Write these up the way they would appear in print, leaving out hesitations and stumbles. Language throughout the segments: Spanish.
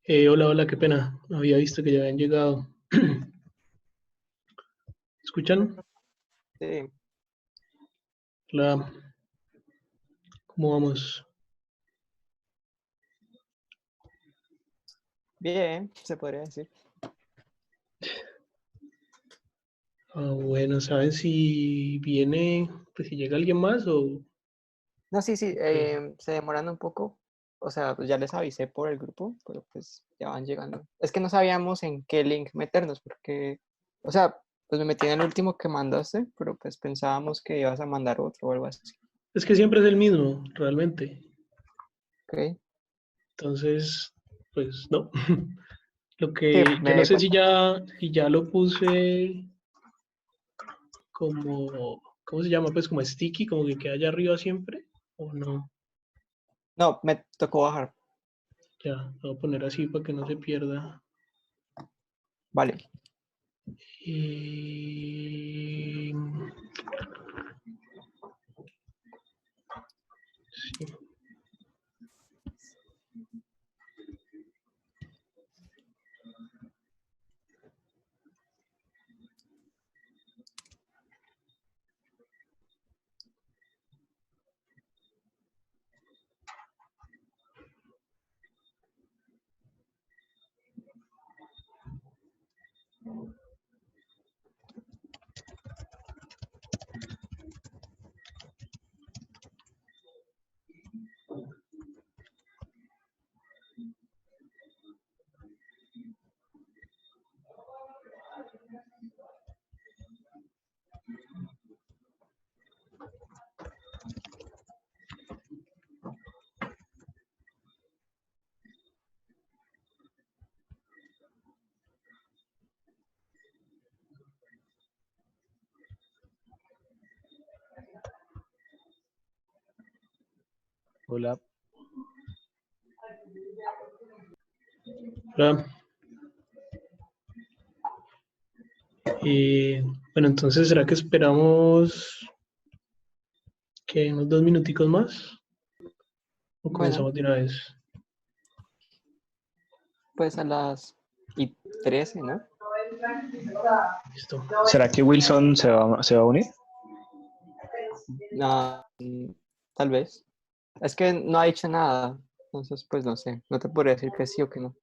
Hola, hola, qué pena. No había visto que ya habían llegado. ¿Escuchan? Sí, Hola, ¿cómo vamos? bien, se podría decir. Bueno, ¿saben si viene, pues si llega alguien más o No, sí, sí, qué? se demoran un poco. O sea, pues ya les avisé por el grupo, pero pues ya van llegando. Es que no sabíamos en qué link meternos, porque, o sea, pues me metí en el último que mandaste, pero pues pensábamos que ibas a mandar otro o algo así. Es que siempre es el mismo, realmente. Ok. Entonces, pues no. Lo Sí, que yo me no di sé cuenta. si ya lo puse como, ¿cómo se llama? Pues como sticky, como que queda allá arriba siempre, o no. No, me tocó bajar. Ya, lo voy a poner así para que no se pierda. Vale. Y... sí. Hola, Hola. Bueno, entonces, ¿será que esperamos que unos 2 minuticos más? ¿O Bueno, comenzamos de una vez? pues a las y 13, ¿no? Listo. ¿será que Wilson se va a unir? No, tal vez. Es que no ha dicho nada. Entonces, pues no sé. No te podría decir que sí o que no.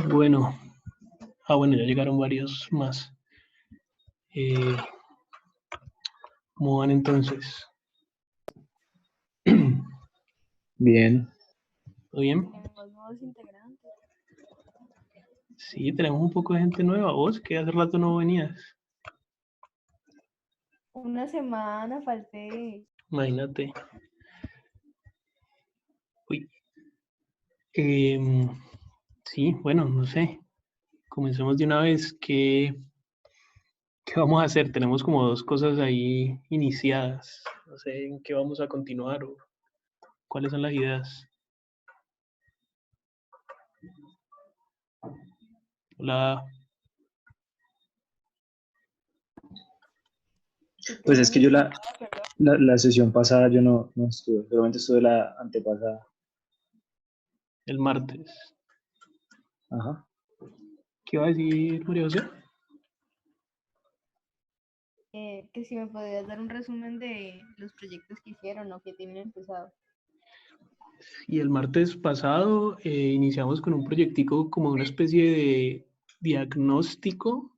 Bueno, bueno, ya llegaron varios más. ¿Cómo van entonces? Bien. ¿Todo bien? Tenemos nuevos integrantes. Sí, tenemos un poco de gente nueva. Vos, que hace rato no venías. Una semana falté. Imagínate. Uy. Sí, bueno, no sé. Comencemos de una vez. ¿Qué vamos a hacer? Tenemos como dos cosas ahí iniciadas. No sé en qué vamos a continuar o cuáles son las ideas. Hola. Si Pues es que yo tenemos perdón, la sesión pasada yo no estuve, solamente estuve la antepasada. El martes. Ajá. ¿Qué va a decir María José? que si me podrías dar un resumen de los proyectos que hicieron o que tienen empezado. Y el martes pasado iniciamos con un proyectico como una especie de diagnóstico.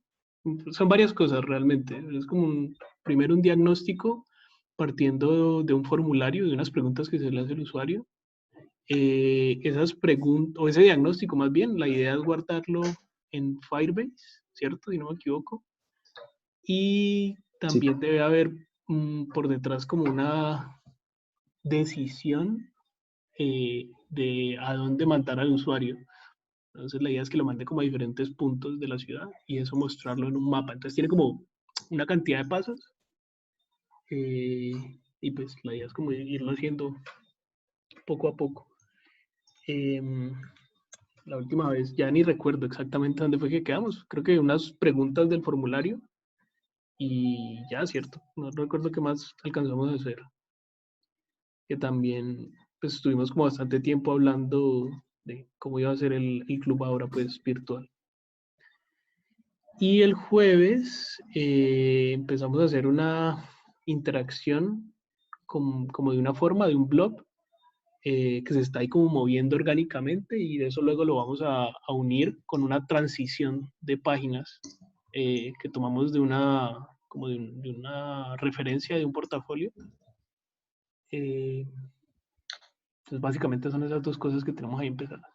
Son varias cosas realmente. Es como primero un diagnóstico partiendo de un formulario, de unas preguntas que se le hace al usuario. Esas preguntas, o ese diagnóstico más bien, la idea es guardarlo en Firebase, ¿cierto? Si no me equivoco. Y Sí. también debe haber por detrás como una decisión de a dónde mandar al usuario. Entonces la idea es que lo mande como a diferentes puntos de la ciudad y eso mostrarlo en un mapa. Entonces tiene como una cantidad de pasos eh, y pues la idea es como irlo haciendo poco a poco. La última vez ya ni recuerdo exactamente dónde fue que quedamos. Creo que unas preguntas del formulario y ya, ¿cierto? No recuerdo qué más alcanzamos a hacer. Que también pues estuvimos como bastante tiempo hablando de cómo iba a ser el club ahora pues virtual. Y el jueves empezamos a hacer una interacción como de una forma, de un blog, que se está ahí como moviendo orgánicamente y de eso luego lo vamos a unir con una transición de páginas que tomamos de una, como de una referencia de un portafolio. Entonces básicamente son esas dos cosas que tenemos ahí empezadas.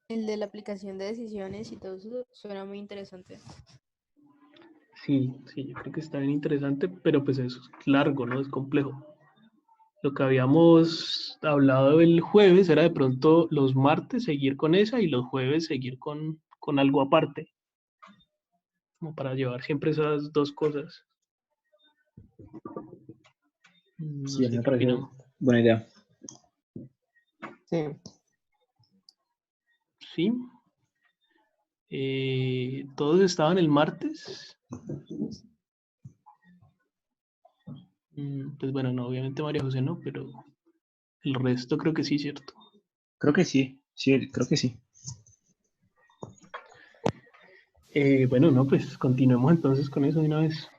El de la aplicación de decisiones y todo eso suena muy interesante. Sí, yo creo que está bien interesante, pero pues es largo, ¿no? Es complejo. Lo que habíamos hablado el jueves era de pronto los martes seguir con esa y los jueves seguir con algo aparte, como para llevar siempre esas dos cosas. No Sí, a mí sé me qué parece opinan. buena idea. Sí, Sí. Todos estaban el martes. Pues bueno, no, obviamente María José no, pero el resto creo que sí, ¿cierto? Creo que sí, creo que sí. Bueno, no, pues continuemos entonces con eso de una vez.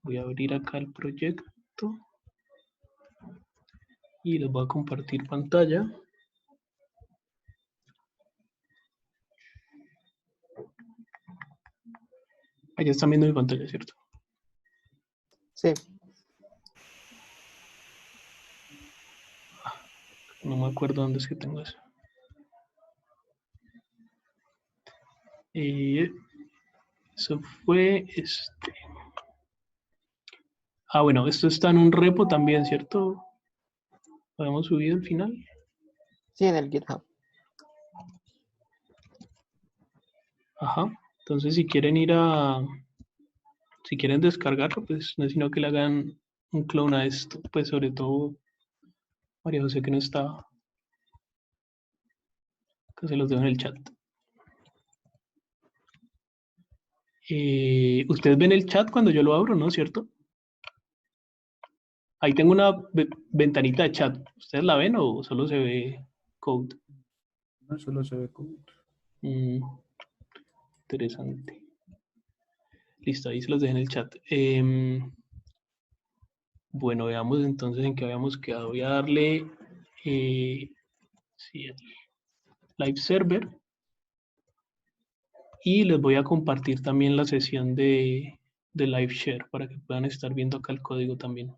Voy a abrir acá el proyecto y les voy a compartir pantalla. Allá están viendo mi pantalla, ¿cierto? sí. No me acuerdo dónde es que tengo eso. Eso fue este. Bueno, esto está en un repo también, ¿cierto? Lo hemos subido al final. Sí, en el GitHub. Ajá. Entonces, si quieren si quieren descargarlo, pues no es sino que le hagan un clone a esto. Pues sobre todo María José que no está, que se los dejo en el chat. Ustedes ven el chat cuando yo lo abro, ¿no? ¿Cierto? Ahí tengo una ventanita de chat. ¿Ustedes la ven o solo se ve code? No solo se ve code. Interesante. Listo, ahí se los dejé en el chat. Bueno, veamos entonces en qué habíamos quedado. Voy a darle sí, el live server y les voy a compartir también la sesión de live share para que puedan estar viendo acá el código también.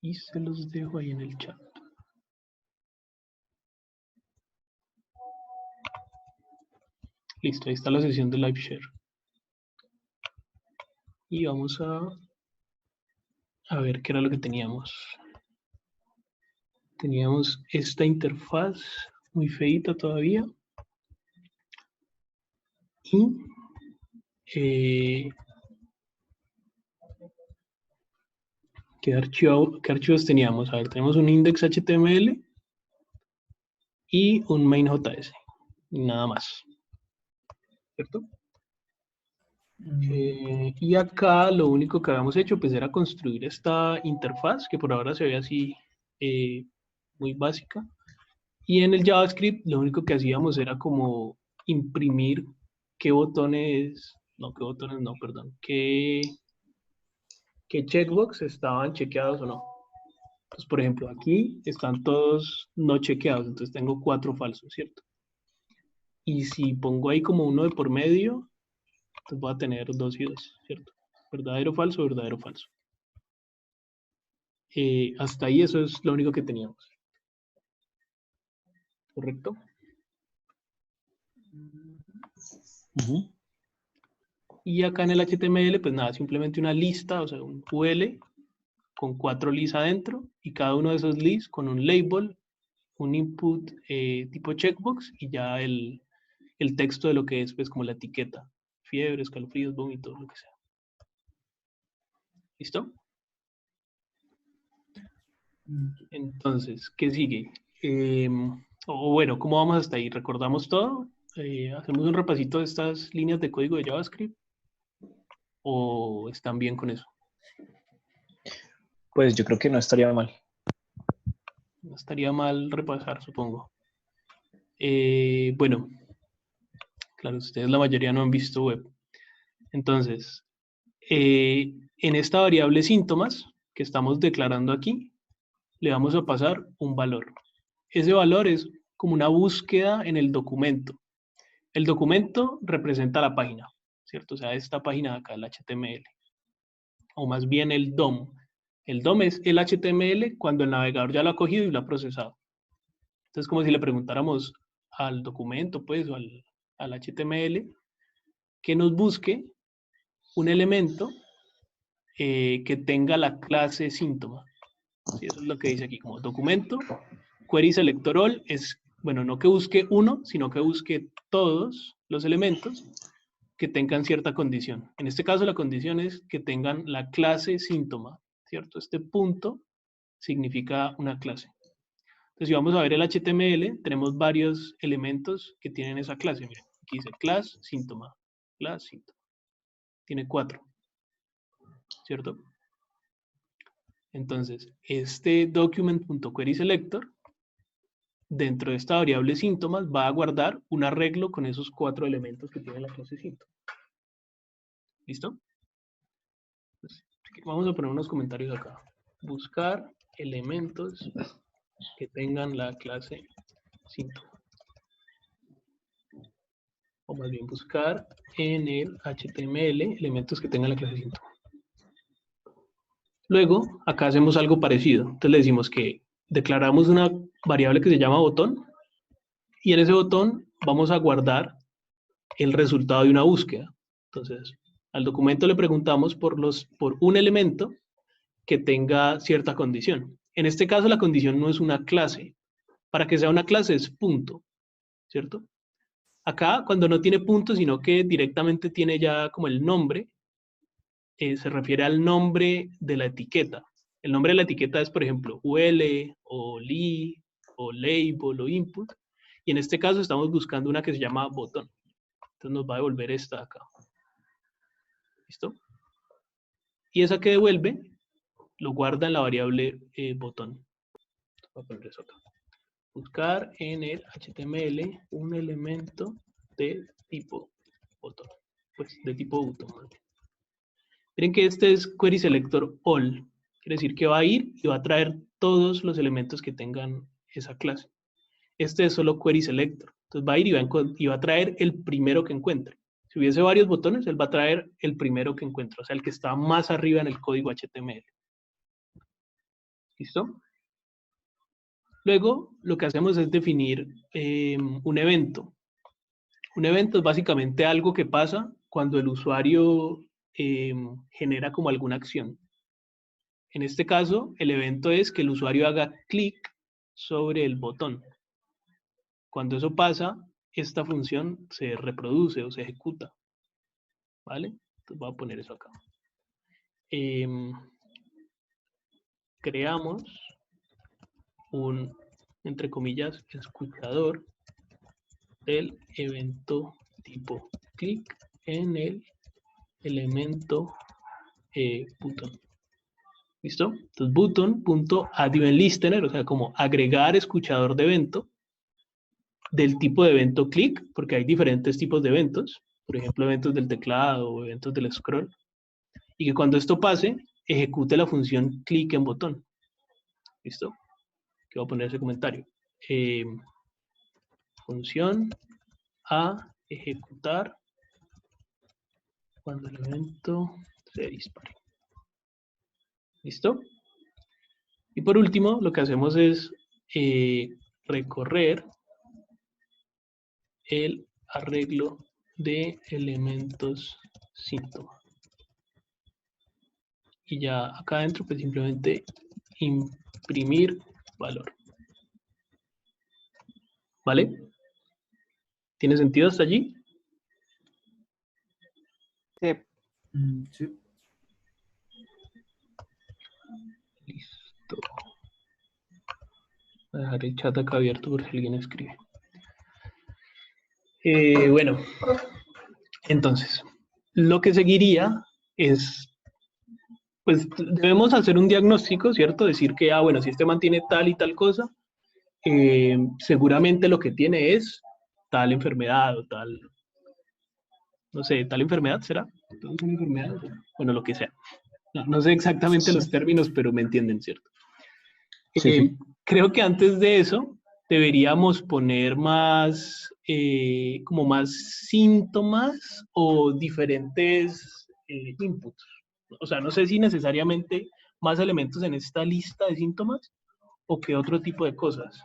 Y se los dejo ahí en el chat. Listo, ahí está la sesión de live share. Y vamos a ver qué era lo que teníamos. Teníamos esta interfaz muy feita todavía. Y ¿qué archivos teníamos? A ver, tenemos un index.html y un main.js. Y nada más. ¿Cierto? Y acá lo único que habíamos hecho pues era construir esta interfaz que por ahora se ve así muy básica. Y en el JavaScript lo único que hacíamos era como imprimir qué botones, no, perdón, qué checkbox estaban chequeados o no. Entonces, por ejemplo, aquí están todos no chequeados, entonces tengo 4 falsos, ¿cierto? Y si pongo ahí como uno de por medio, entonces voy a tener 2 y 2, ¿cierto? Verdadero, falso, verdadero, falso. Hasta ahí eso es lo único que teníamos. ¿Correcto? Y acá en el HTML, pues nada, simplemente una lista, o sea, un UL con 4 lis adentro y cada uno de esos lis con un label, un input tipo checkbox y ya el texto de lo que es, pues como la etiqueta. Fiebre, escalofríos, vómitos, lo que sea. ¿Listo? Entonces, ¿qué sigue? O bueno, ¿cómo vamos hasta ahí? ¿Recordamos todo? ¿Hacemos un repasito de estas líneas de código de JavaScript? ¿O están bien con eso? Pues yo creo que no estaría mal. No estaría mal repasar, supongo. Bueno, claro, ustedes la mayoría no han visto web. Entonces, en esta variable síntomas que estamos declarando aquí, le vamos a pasar un valor. Ese valor es como una búsqueda en el documento. El documento representa la página, ¿cierto? O sea, esta página de acá, el HTML. O más bien el DOM. El DOM es el HTML cuando el navegador ya lo ha cogido y lo ha procesado. Entonces, como si le preguntáramos al documento, pues, o al HTML, que nos busque un elemento que tenga la clase síntoma. Sí, eso es lo que dice aquí, como documento, query selector all es, bueno, no que busque uno, sino que busque todos los elementos que tengan cierta condición. En este caso la condición es que tengan la clase síntoma, ¿cierto? Este punto significa una clase. Entonces, si vamos a ver el HTML, tenemos varios elementos que tienen esa clase. Miren, aquí dice class síntoma, class síntoma. Tiene 4, ¿cierto? Entonces, este document.querySelector, dentro de esta variable síntomas, va a guardar un arreglo con esos 4 elementos que tiene la clase síntoma. ¿Listo? Entonces, vamos a poner unos comentarios acá. Buscar elementos que tengan la clase síntoma. O más bien buscar en el HTML elementos que tengan la clase síntoma. Luego, acá hacemos algo parecido. Entonces le decimos que declaramos una variable que se llama botón y en ese botón vamos a guardar el resultado de una búsqueda. Entonces, al documento le preguntamos por un elemento que tenga cierta condición. En este caso, la condición no es una clase. Para que sea una clase es punto, ¿cierto? Acá, cuando no tiene punto, sino que directamente tiene ya como el nombre, se refiere al nombre de la etiqueta. El nombre de la etiqueta es, por ejemplo, UL, o LI, o label, o input. Y en este caso estamos buscando una que se llama botón. Entonces nos va a devolver esta de acá. ¿Listo? Y esa que devuelve, lo guarda en la variable botón. Voy a poner eso acá. buscar en el HTML un elemento de tipo botón, pues de tipo botón más bien. Miren que este es query selector all, quiere decir que va a ir y va a traer todos los elementos que tengan esa clase. Este es solo query selector, entonces va a ir y va a traer el primero que encuentre. Si hubiese varios botones, él va a traer el primero que encuentre, o sea, el que está más arriba en el código HTML. ¿Listo? Luego, lo que hacemos es definir un evento. Un evento es básicamente algo que pasa cuando el usuario genera como alguna acción. En este caso, el evento es que el usuario haga clic sobre el botón. Cuando eso pasa, esta función se reproduce o se ejecuta. ¿Vale? Entonces voy a poner eso acá. Creamos un, entre comillas, escuchador del evento tipo clic en el elemento button. ¿Listo? Entonces button.addEventListener, o sea, como agregar escuchador de evento del tipo de evento click, porque hay diferentes tipos de eventos, por ejemplo, eventos del teclado o eventos del scroll, y que cuando esto pase, ejecute la función clic en botón. ¿Listo? Que voy a poner ese comentario. Función a ejecutar cuando el evento se dispare. ¿Listo? Y por último, lo que hacemos es recorrer el arreglo de elementos síntoma. Y ya acá adentro, pues simplemente imprimir valor. ¿Vale? ¿Tiene sentido hasta allí? Sí, Sí. Listo. Voy a dejar el chat acá abierto por si alguien escribe. Bueno, entonces, lo que seguiría es, pues debemos hacer un diagnóstico, ¿cierto? Decir que, bueno, si este mantiene tal y tal cosa, seguramente lo que tiene es tal enfermedad o tal, no sé, tal enfermedad, ¿será? ¿Tal enfermedad? Bueno, lo que sea. No sé exactamente Sí. los términos, pero me entienden, ¿cierto? Sí. Creo que antes de eso deberíamos poner más, como más síntomas o diferentes inputs. O sea, no sé si necesariamente más elementos en esta lista de síntomas o qué otro tipo de cosas.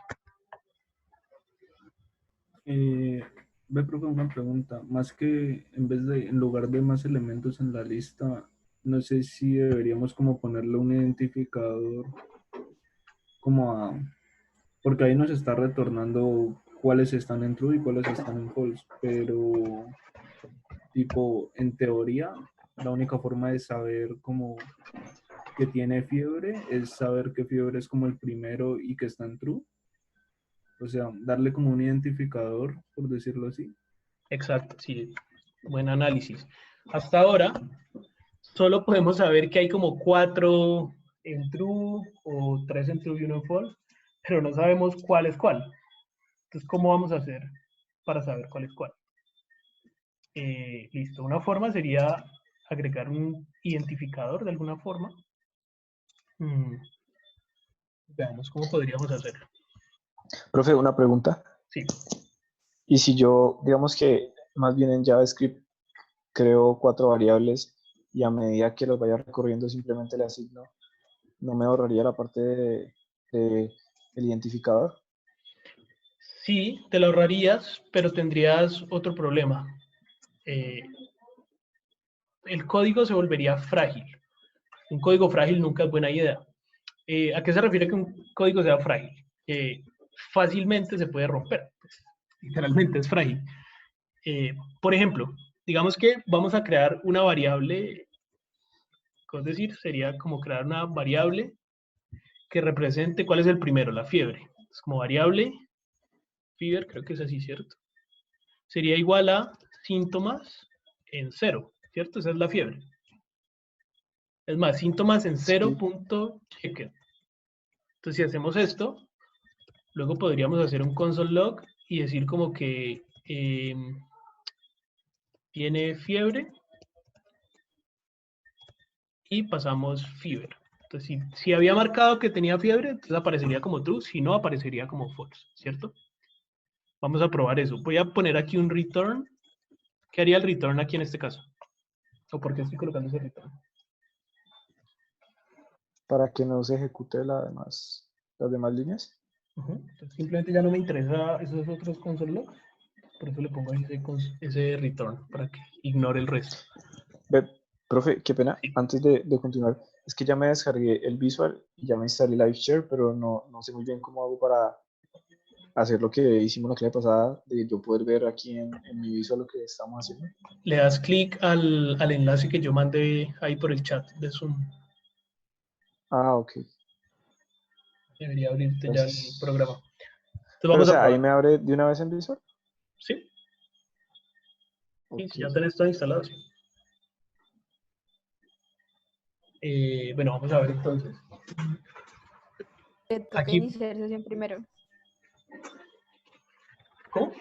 Me propongo una pregunta. Más que en lugar de más elementos en la lista, no sé si deberíamos como ponerle un identificador porque ahí nos está retornando cuáles están en true y cuáles están en false, pero tipo, en teoría, la única forma de saber como que tiene fiebre es saber que fiebre es como el primero y que está en true. O sea, darle como un identificador, por decirlo así. Exacto, sí, buen análisis. Hasta ahora, solo podemos saber que hay como 4 en true o 3 en true y 1 en false, pero no sabemos cuál es cuál. Entonces, ¿cómo vamos a hacer para saber cuál es cuál? Listo, una forma sería agregar un identificador de alguna forma. Veamos cómo podríamos hacerlo. Profe, una pregunta. Sí, Y si yo, digamos que más bien en JavaScript creo 4 variables y a medida que los vaya recorriendo simplemente le asigno, ¿no me ahorraría la parte de el identificador? sí, te lo ahorrarías, pero tendrías otro problema. El código se volvería frágil. Un código frágil nunca es buena idea. ¿A qué se refiere que un código sea frágil? Fácilmente se puede romper. Pues, literalmente es frágil. Por ejemplo, digamos que vamos a crear una variable, es decir, sería como crear una variable que represente cuál es el primero, la fiebre. Es como variable, fever, creo que es así, ¿cierto? Sería igual a síntomas en 0, ¿cierto? Esa es la fiebre. Es más, síntomas en 0.checker. Entonces, si hacemos esto, Luego podríamos hacer un console log y decir como que tiene fiebre y pasamos fever. Entonces, si había marcado que tenía fiebre, entonces aparecería como true, si no, aparecería como false, ¿cierto? Vamos a probar eso. Voy a poner aquí un return. ¿Qué haría el return aquí en este caso? ¿O por qué estoy colocando ese return? Para que no se ejecute las demás líneas. Entonces, simplemente ya no me interesa esos otros console logs. Por eso le pongo ahí ese return, para que ignore el resto. Ve, profe, qué pena, Sí. antes de continuar, es que ya me descargué el visual y ya me instalé LiveShare, pero no sé muy bien cómo hago para hacer lo que hicimos la clase pasada, de yo poder ver aquí en mi visual lo que estamos haciendo. Le das clic al enlace que yo mandé ahí por el chat de Zoom. Ah, ok. Debería abrirte ya el Entonces, programa. Entonces pero, o vamos a sea, ahí probar. me abre de una vez en visual. ¿Sí? Sí, Ok. ya tenés todo instalado. Sí. Bueno, vamos a ver entonces. Te toca Aquí- iniciar sesión primero. ¿Cómo?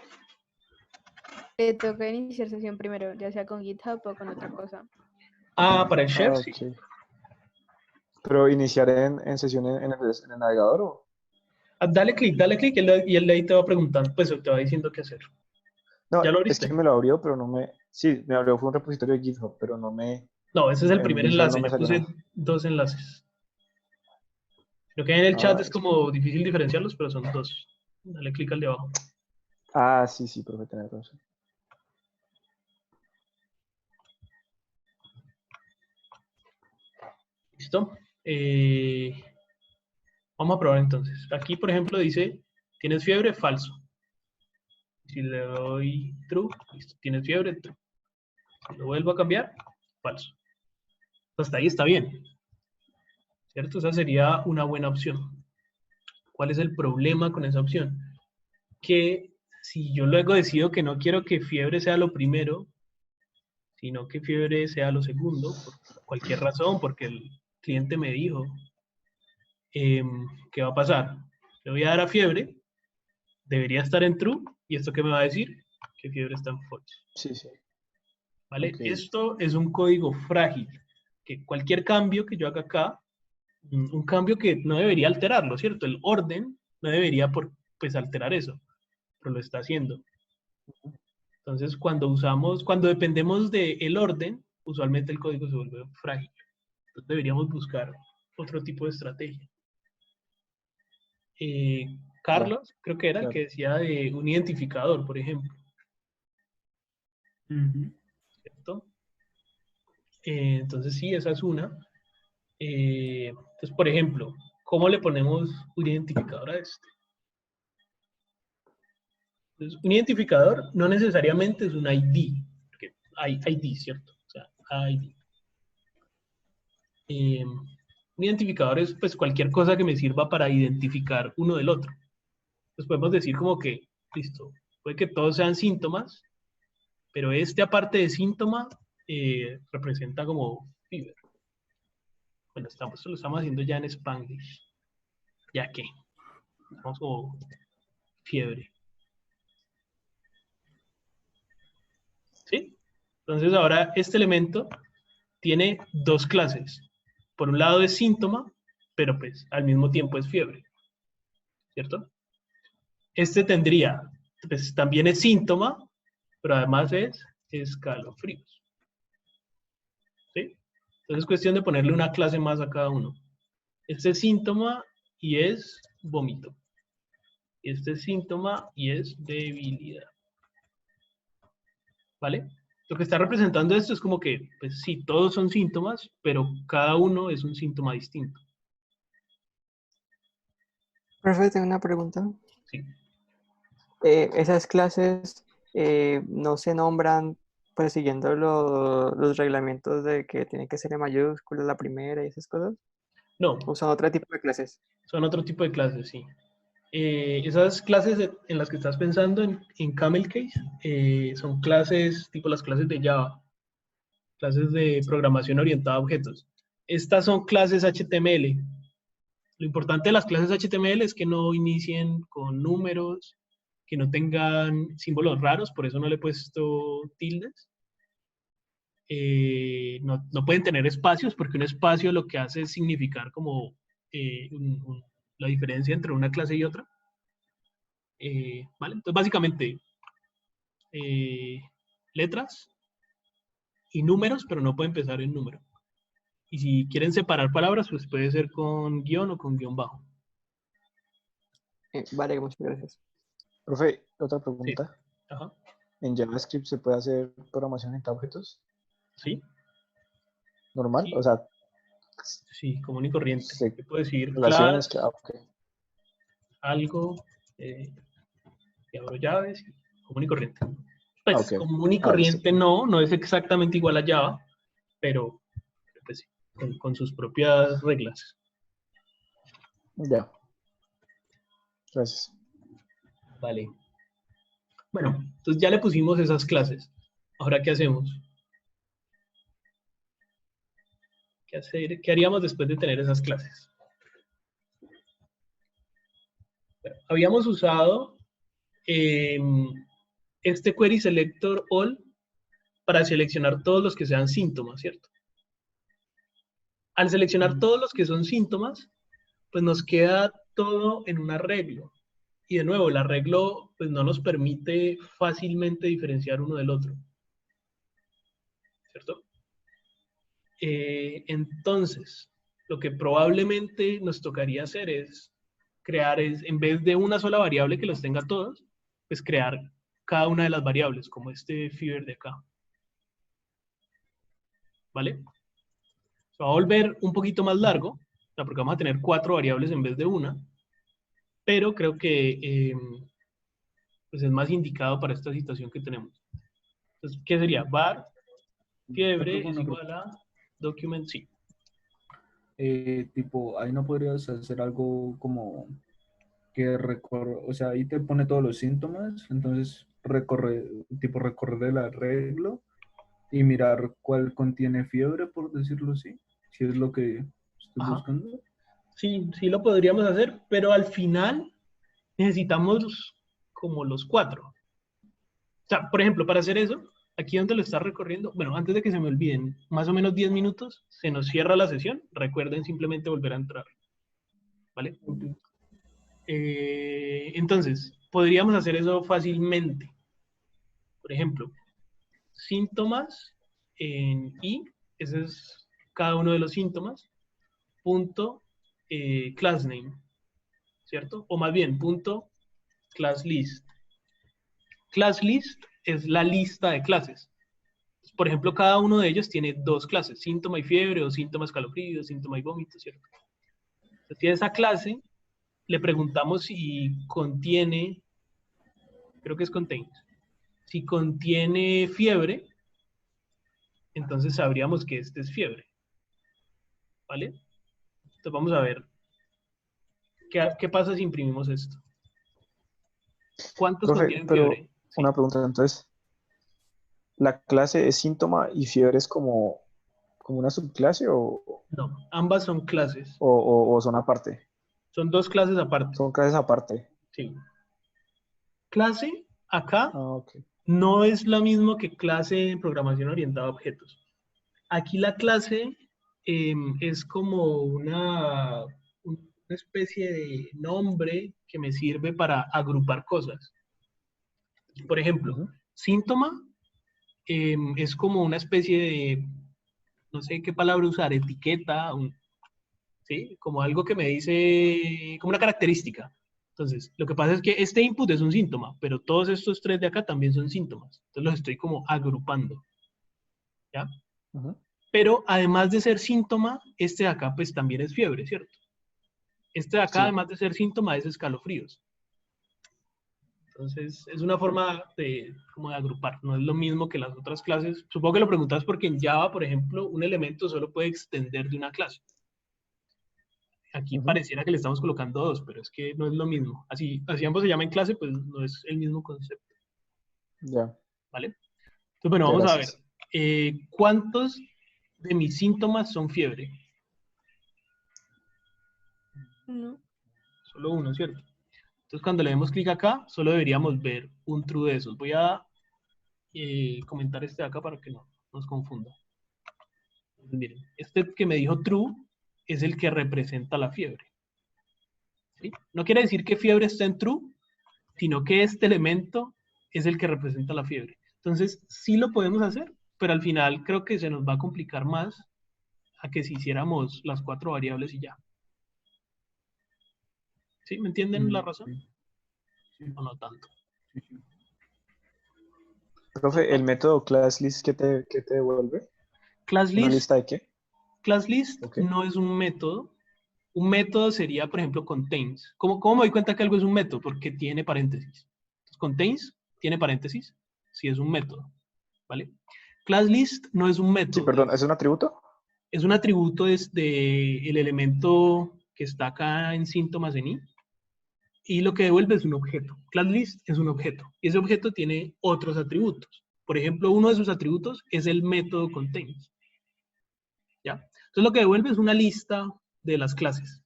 Te toca iniciar sesión primero, ya sea con GitHub o con otra cosa. Ah, para el chef, Ah, sí. ok. Pero iniciar en sesión en el navegador o... Ah, dale clic y él ahí te va preguntando, pues te va diciendo qué hacer. No, ¿Ya lo es abriste? que me lo abrió, pero no me... Sí, me abrió, fue un repositorio de GitHub, pero no me... No, ese es el En primer visual no enlace. me Yo salió puse nada. 2 enlaces. Lo que hay en el chat Ah, es como difícil diferenciarlos, pero son 2. Dale clic al de abajo. sí, profe, tenés razón. ¿Listo? Vamos a probar entonces. Aquí, por ejemplo, dice, ¿tienes fiebre? Falso. Si le doy true, listo. ¿Tienes fiebre? True. Si lo vuelvo a cambiar, falso. Hasta ahí está bien, ¿cierto? Esa sería una buena opción. ¿Cuál es el problema con esa opción? Que si yo luego decido que no quiero que fiebre sea lo primero, sino que fiebre sea lo segundo, por cualquier razón, porque el cliente me dijo, ¿qué va a pasar? Le voy a dar a fiebre, debería estar en true, y ¿esto qué me va a decir? Que fiebre está en false. Sí, sí. ¿Vale? Ok. Esto es un código frágil, que cualquier cambio que yo haga acá, un cambio que no debería alterarlo, ¿cierto? El orden no debería pues alterar eso, pero lo está haciendo. Entonces, cuando dependemos del orden, usualmente el código se vuelve frágil. Entonces, deberíamos buscar otro tipo de estrategia. Ya, Carlos, creo que era el claro. que decía de un identificador, por ejemplo, ¿cierto? Entonces, sí, esa es una. Entonces, por ejemplo, ¿cómo le ponemos un identificador a este? Entonces, un identificador no necesariamente es un ID, porque hay ID, ¿cierto? O sea, ID. Un identificador es pues cualquier cosa que me sirva para identificar uno del otro. Entonces podemos decir como que, listo, puede que todos sean síntomas, pero este aparte de síntoma representa como fever. Bueno, lo estamos haciendo ya en Spanglish. ¿Ya qué? Vamos como fiebre. ¿Sí? Entonces ahora este elemento tiene 2 clases. Por un lado es síntoma, pero pues al mismo tiempo es fiebre. ¿Cierto? Este tendría, pues también es síntoma, pero además es escalofríos. ¿Sí? Entonces es cuestión de ponerle una clase más a cada uno. Este es síntoma y es vómito. Este es síntoma y es debilidad. ¿Vale? Lo que está representando esto es como que, pues sí, todos son síntomas, pero cada uno es un síntoma distinto. Profe, tengo una pregunta. Sí. Esas clases no se nombran pues siguiendo los reglamentos de que tiene que ser en mayúsculas la primera y esas cosas. No, ¿O son otro tipo de clases? son otro tipo de clases, sí. Esas clases en las que estás pensando en Camel Case son clases tipo las clases de Java, clases de programación orientada a objetos. Estas son clases HTML. Lo importante de las clases HTML es que no inicien con números, que no tengan símbolos raros, por eso no le he puesto tildes. No pueden tener espacios, porque un espacio lo que hace es significar como la diferencia entre una clase y otra. ¿Vale? Entonces, básicamente, letras y números, pero no puede empezar en número. Y si quieren separar palabras, pues puede ser con guión o con guión bajo. Vale, muchas gracias. Profe, otra Sí. pregunta. Ajá. ¿En JavaScript se puede hacer programación en objetos? Sí, ¿Normal? Sí. O sea, sí, común y corriente. Sí. Yo puedo decir relaciones class, que... ok. algo, y abro llaves, común y corriente. Pues Ok. común y Listo. corriente no es exactamente igual a Java, pero pues, sí, con sus propias reglas. Ya. Gracias. Vale. Bueno, entonces ya le pusimos esas clases. Ahora, ¿qué hacemos? ¿Qué haríamos después de tener esas clases? Bueno, habíamos usado este query selector all para seleccionar todos los que sean síntomas, ¿cierto? Al seleccionar todos los que son síntomas, pues nos queda todo en un arreglo. Y de nuevo, el arreglo pues, no nos permite fácilmente diferenciar uno del otro. ¿Cierto? Entonces, lo que probablemente nos tocaría hacer es crear, en vez de una sola variable que los tenga todos, pues crear cada una de las variables, como este fever de acá. ¿Vale? Se va a volver un poquito más largo, o sea, porque vamos a tener 4 variables en vez de una, pero creo que pues es más indicado para esta situación que tenemos. Entonces, ¿qué sería? Var fiebre es igual a document sí. Tipo, ahí no podrías hacer algo como que recorre, o sea, ahí te pone todos los síntomas, entonces recorrer el arreglo y mirar cuál contiene fiebre, por decirlo así, si es lo que estoy Ajá. buscando. Sí, sí lo podríamos hacer, pero al final necesitamos como los 4. O sea, por ejemplo, para hacer eso, aquí donde lo está recorriendo, bueno, antes de que se me olviden, más o menos 10 minutos, se nos cierra la sesión. Recuerden simplemente volver a entrar. ¿Vale? Entonces, podríamos hacer eso fácilmente. Por ejemplo, síntomas en i, ese es cada uno de los síntomas, punto class name, ¿cierto? O más bien, punto class list. Class list es la lista de clases. Por ejemplo, cada uno de ellos tiene 2 clases, síntoma y fiebre, o síntoma escalofrío, síntoma y vómito, ¿cierto? Entonces, tiene esa clase, le preguntamos si contiene, creo que es contains, si contiene fiebre, entonces sabríamos que este es fiebre. ¿Vale? Entonces vamos a ver qué pasa si imprimimos esto. ¿Cuántos Profe, contienen pero fiebre? Sí. una pregunta, entonces, ¿la clase es síntoma y fiebre es como una subclase No, ambas son clases. o son aparte? Son 2 clases aparte. Son clases aparte. Sí. Clase acá Ah, ok. no es lo mismo que clase en programación orientada a objetos. Aquí la clase es como una especie de nombre que me sirve para agrupar cosas. Por ejemplo, Ujú. síntoma es como una especie de, no sé qué palabra usar, etiqueta, ¿sí? Como algo que me dice, como una característica. Entonces, lo que pasa es que este input es un síntoma, pero todos estos 3 de acá también son síntomas. Entonces los estoy como agrupando. ¿Ya? Ujú. Pero además de ser síntoma, este de acá pues también es fiebre, ¿cierto? Este de acá, Sí. además de ser síntoma, es escalofríos. Entonces, es una forma como de agrupar. No es lo mismo que las otras clases. Supongo que lo preguntas porque en Java, por ejemplo, un elemento solo puede extender de una clase. Aquí Ujú. pareciera que le estamos colocando 2, pero es que no es lo mismo. Así ambos se llaman clase, pues no es el mismo concepto. Ya. ¿Vale? Entonces, bueno, Muchas vamos a ver. gracias. ¿Cuántos de mis síntomas son fiebre? No. Solo uno, ¿cierto? Entonces cuando le demos clic acá, solo deberíamos ver un true de esos. Voy a comentar este de acá para que no nos confunda. Entonces, miren, este que me dijo true es el que representa la fiebre. ¿Sí? No quiere decir que fiebre esté en true, sino que este elemento es el que representa la fiebre. Entonces, sí lo podemos hacer, pero al final creo que se nos va a complicar más a que si hiciéramos las 4 variables y ya. ¿Sí? ¿Me entienden la razón? Sí, sí, O no tanto. sí, sí. Profe, ¿el método ClassList qué te devuelve? Class ¿Una list, lista de qué? class list Ok. no es un método. Un método sería, por ejemplo, contains. ¿Cómo me doy cuenta que algo es un método? Porque tiene paréntesis. Entonces, contains tiene paréntesis si es un método. ¿Vale? Class list no es un Sí, método. perdón, ¿es un atributo? Es un atributo desde el elemento que está acá en síntomas en i. Y lo que devuelve es un objeto. Class list es un objeto. Y ese objeto tiene otros atributos. Por ejemplo, uno de sus atributos es el método contains. ¿Ya? Entonces lo que devuelve es una lista de las clases.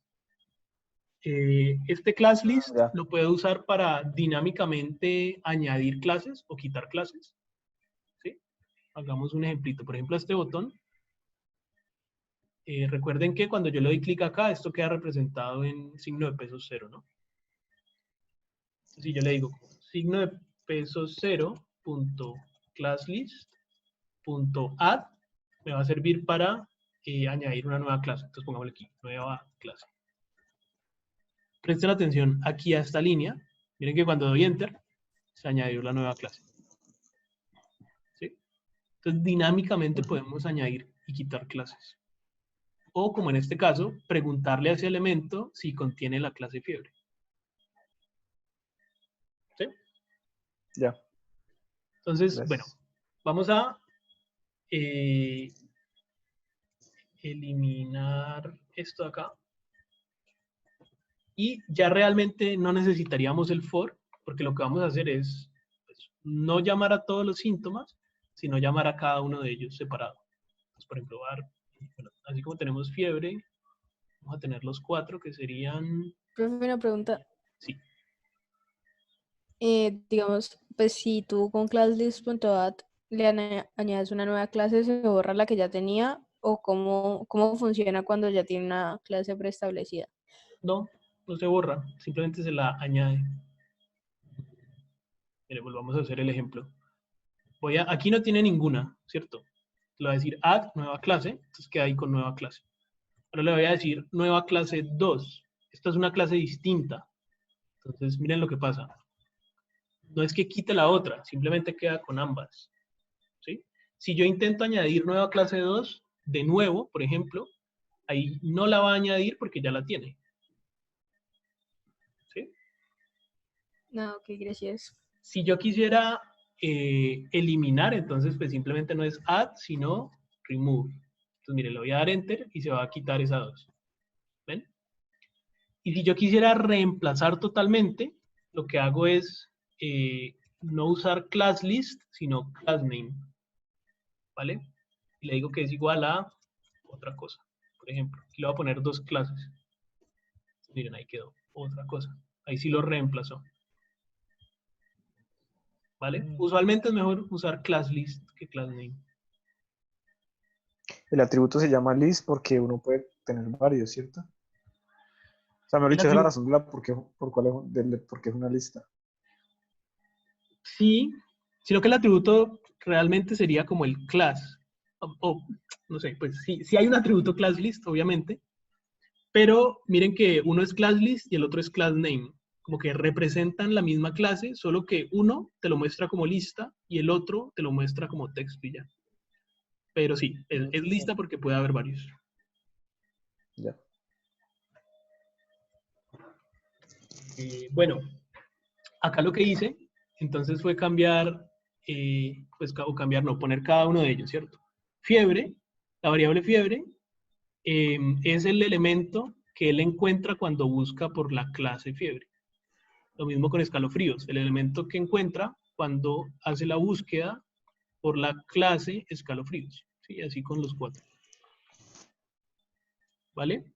Este class list Ya. lo puede usar para dinámicamente añadir clases o quitar clases. ¿Sí? Hagamos un ejemplito. Por ejemplo, este botón. Recuerden que cuando yo le doy clic acá, esto queda representado en signo de pesos 0, ¿no? Si yo le digo signo de pesos 0 punto classlist punto add, me va a servir para añadir una nueva clase. Entonces pongámosle aquí, nueva clase. Presten atención aquí a esta línea. Miren que cuando doy enter, se añadió la nueva clase. ¿Sí? Entonces dinámicamente podemos añadir y quitar clases. O como en este caso, preguntarle a ese elemento si contiene la clase fiebre. ¿Sí? Ya. Entonces, Gracias. bueno, vamos a eliminar esto de acá. Y ya realmente no necesitaríamos el for, porque lo que vamos a hacer es pues, no llamar a todos los síntomas, sino llamar a cada uno de ellos separado. Entonces, por ejemplo, bueno, así como tenemos fiebre, vamos a tener los 4 que serían... Profe, una pregunta. Sí. Digamos, pues si tú con classlist.add le añades una nueva clase, ¿se borra la que ya tenía? ¿O cómo funciona cuando ya tiene una clase preestablecida? No, no se borra, simplemente se la añade. Mire, volvamos a hacer el ejemplo. Aquí no tiene ninguna, ¿cierto? Le voy a decir add nueva clase, entonces queda ahí con nueva clase. Ahora le voy a decir nueva clase 2. Esta es una clase distinta. Entonces, miren lo que pasa. No es que quite la otra, simplemente queda con ambas. ¿Sí? Si yo intento añadir nueva clase 2, de nuevo, por ejemplo, ahí no la va a añadir porque ya la tiene. ¿Sí? No, ok, gracias. Si yo quisiera eliminar, entonces pues simplemente no es add, sino remove. Entonces, mire, le voy a dar enter y se va a quitar esa 2. ¿Ven? Y si yo quisiera reemplazar totalmente, lo que hago es no usar class list, sino class name. ¿Vale? Y le digo que es igual a otra cosa. Por ejemplo, aquí le voy a poner 2 clases. Miren, ahí quedó otra cosa. Ahí sí lo reemplazó. ¿Vale? Usualmente es mejor usar class list que class name. El atributo se llama list porque uno puede tener varios, ¿cierto? O sea, mejor El dicho, esa es la atributo, razón de por qué es una lista. sí, sino que el atributo realmente sería como el class. No sé, pues sí hay un atributo class list, obviamente, pero miren que uno es class list y el otro es class name. Como que representan la misma clase, solo que uno te lo muestra como lista y el otro te lo muestra como texto y ya. Pero sí, es lista porque puede haber varios. Ya. Bueno, acá lo que hice, entonces fue cambiar, no, poner cada uno de ellos, ¿cierto? Fiebre, la variable fiebre, es el elemento que él encuentra cuando busca por la clase fiebre. Lo mismo con escalofríos, el elemento que encuentra cuando hace la búsqueda por la clase escalofríos. ¿Sí? Así con los 4. ¿Vale?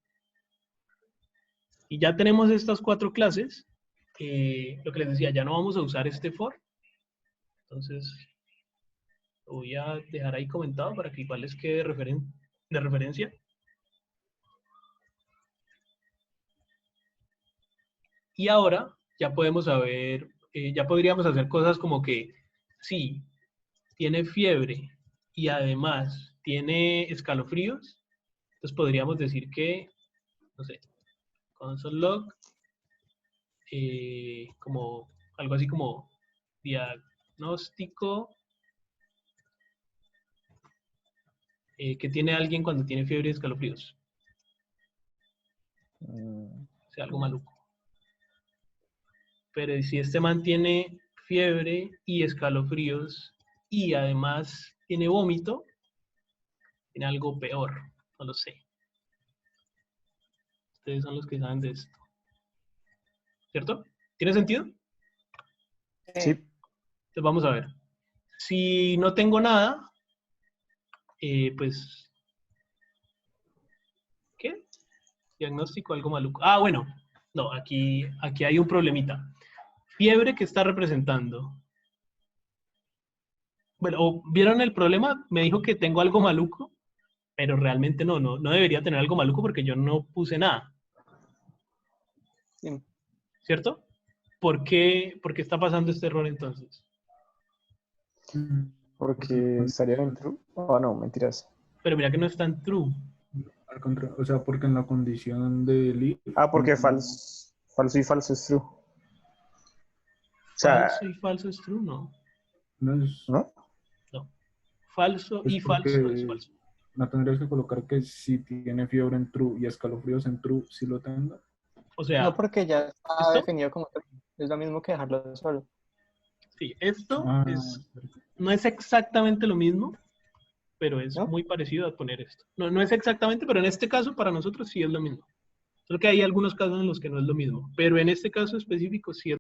Y ya tenemos estas 4 clases. Lo que les decía, ya no vamos a usar este for. Entonces, lo voy a dejar ahí comentado para que igual les quede de referencia. Y ahora ya podemos saber, ya podríamos hacer cosas como que si tiene fiebre y además tiene escalofríos, entonces podríamos decir que, no sé, console log, como algo así como diagnóstico que tiene alguien cuando tiene fiebre y escalofríos. O sea, algo maluco. Pero si este man tiene fiebre y escalofríos y además tiene vómito, tiene algo peor, no lo sé. Ustedes son los que saben de esto. ¿Cierto? ¿Tiene sentido? Sí. Entonces vamos a ver. Si no tengo nada, pues, ¿qué? Diagnóstico, algo maluco. Ah, bueno, no, aquí hay un problemita. Fiebre que está representando. Bueno, ¿vieron el problema? Me dijo que tengo algo maluco, pero realmente no debería tener algo maluco porque yo no puse nada. Sí. ¿Cierto? ¿Por qué está pasando este error entonces? Porque estaría en true. Oh, no, mentiras. Pero mira que no está en true. Al contrario, o sea, porque en la condición de if, Ah, porque falso y falso es true. O sea, Falso y falso es true, no. no es, ¿no? No. Falso es y falso es porque falso. no tendrías que colocar que si tiene fiebre en true y escalofríos en true, si lo tenga. O sea, No, porque ya está ¿esto? definido como true. Es lo mismo que dejarlo solo. Sí, esto Ah, no es exactamente lo mismo, pero es ¿No? muy parecido a poner esto. No es exactamente, pero en este caso para nosotros sí es lo mismo. Solo que hay algunos casos en los que no es lo mismo, pero en este caso específico sí es